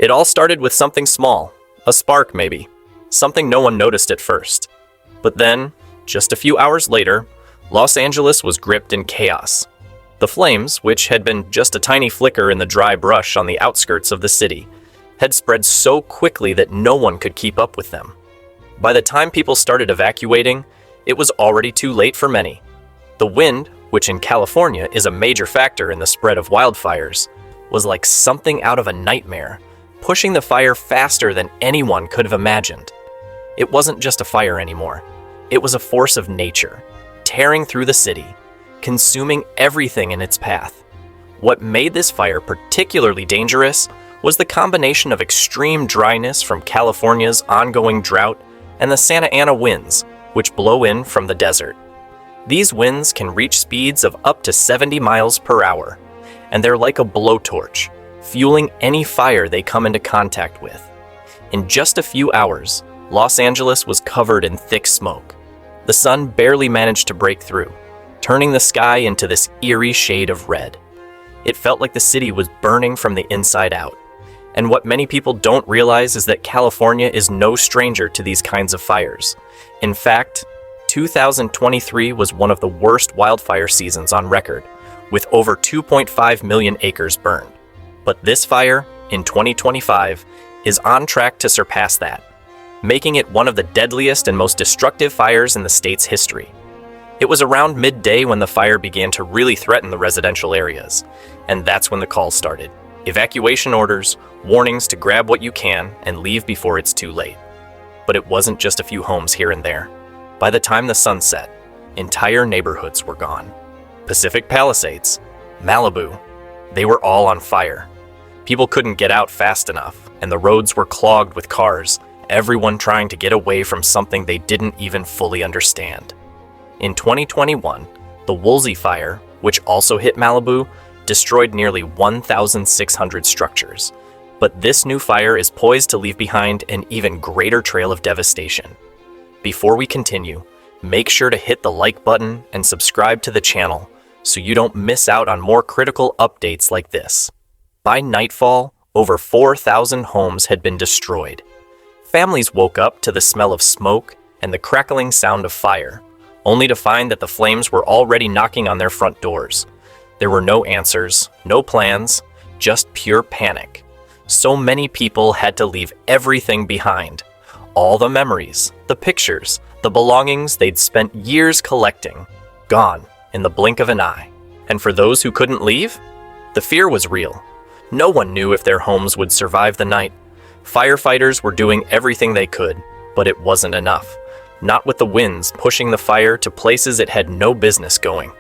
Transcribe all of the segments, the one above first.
It all started with something small, a spark maybe, something no one noticed at first. But then, just a few hours later, Los Angeles was gripped in chaos. The flames, which had been just a tiny flicker in the dry brush on the outskirts of the city, had spread so quickly that no one could keep up with them. By the time people started evacuating, it was already too late for many. The wind, which in California is a major factor in the spread of wildfires, was like something out of a nightmare, pushing the fire faster than anyone could have imagined. It wasn't just a fire anymore. It was a force of nature, tearing through the city, consuming everything in its path. What made this fire particularly dangerous was the combination of extreme dryness from California's ongoing drought and the Santa Ana winds, which blow in from the desert. These winds can reach speeds of up to 70 miles per hour, and they're like a blowtorch, fueling any fire they come into contact with. In just a few hours, Los Angeles was covered in thick smoke. The sun barely managed to break through, turning the sky into this eerie shade of red. It felt like the city was burning from the inside out. And what many people don't realize is that California is no stranger to these kinds of fires. In fact, 2023 was one of the worst wildfire seasons on record, with over 2.5 million acres burned. But this fire, in 2025, is on track to surpass that, making it one of the deadliest and most destructive fires in the state's history. It was around midday when the fire began to really threaten the residential areas, and that's when the calls started. Evacuation orders, warnings to grab what you can and leave before it's too late. But it wasn't just a few homes here and there. By the time the sun set, entire neighborhoods were gone. Pacific Palisades, Malibu, they were all on fire. People couldn't get out fast enough, and the roads were clogged with cars, everyone trying to get away from something they didn't even fully understand. In 2021, the Woolsey Fire, which also hit Malibu, destroyed nearly 1,600 structures. But this new fire is poised to leave behind an even greater trail of devastation. Before we continue, make sure to hit the like button and subscribe to the channel so you don't miss out on more critical updates like this. By nightfall, over 4,000 homes had been destroyed. Families woke up to the smell of smoke and the crackling sound of fire, only to find that the flames were already knocking on their front doors. There were no answers, no plans, just pure panic. So many people had to leave everything behind. All the memories, the pictures, the belongings they'd spent years collecting, gone in the blink of an eye. And for those who couldn't leave, the fear was real. No one knew if their homes would survive the night. Firefighters were doing everything they could, but it wasn't enough. Not with the winds pushing the fire to places it had no business going.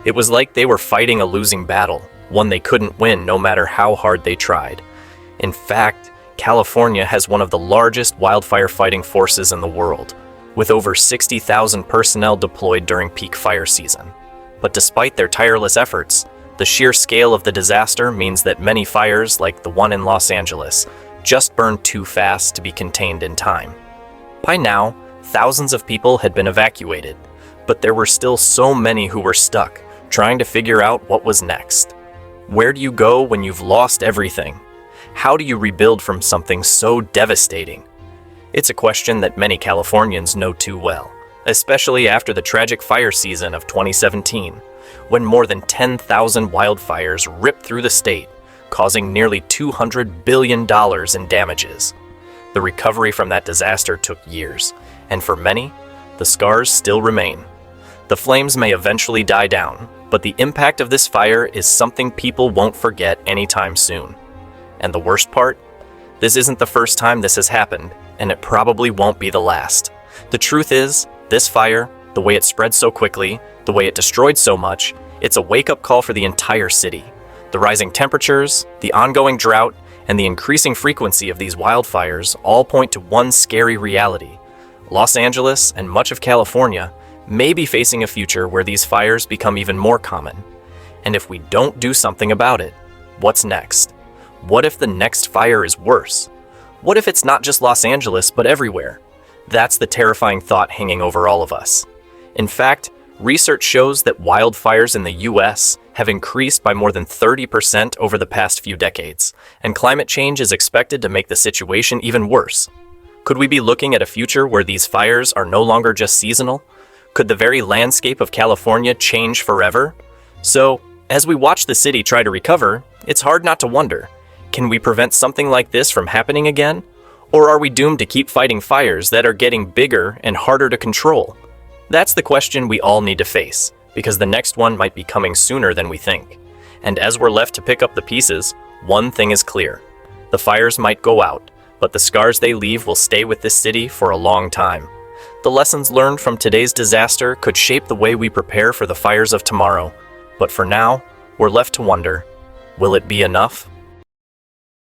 It was like they were fighting a losing battle, one they couldn't win no matter how hard they tried. In fact, California has one of the largest wildfire fighting forces in the world, with over 60,000 personnel deployed during peak fire season. But despite their tireless efforts, the sheer scale of the disaster means that many fires, like the one in Los Angeles, just burned too fast to be contained in time. By now, thousands of people had been evacuated, but there were still so many who were stuck, trying to figure out what was next. Where do you go when you've lost everything? How do you rebuild from something so devastating? It's a question that many Californians know too well, especially after the tragic fire season of 2017, when more than 10,000 wildfires ripped through the state, causing nearly $200 billion in damages. The recovery from that disaster took years, and for many, the scars still remain. The flames may eventually die down, but the impact of this fire is something people won't forget anytime soon. And the worst part? This isn't the first time this has happened, and it probably won't be the last. The truth is, this fire, the way it spread so quickly, the way it destroyed so much, it's a wake-up call for the entire city. The rising temperatures, the ongoing drought, and the increasing frequency of these wildfires all point to one scary reality. Los Angeles and much of California may be facing a future where these fires become even more common. And if we don't do something about it, what's next? What if the next fire is worse? What if it's not just Los Angeles, but everywhere? That's the terrifying thought hanging over all of us. In fact, Research shows that wildfires in the US have increased by more than 30% over the past few decades, and climate change is expected to make the situation even worse. Could we be looking at a future where these fires are no longer just seasonal? Could the very landscape of California change forever? So, as we watch the city try to recover, it's hard not to wonder, can we prevent something like this from happening again? Or are we doomed to keep fighting fires that are getting bigger and harder to control? That's the question we all need to face, because the next one might be coming sooner than we think. And as we're left to pick up the pieces, one thing is clear. The fires might go out, but the scars they leave will stay with this city for a long time. The lessons learned from today's disaster could shape the way we prepare for the fires of tomorrow. But for now, we're left to wonder, will it be enough?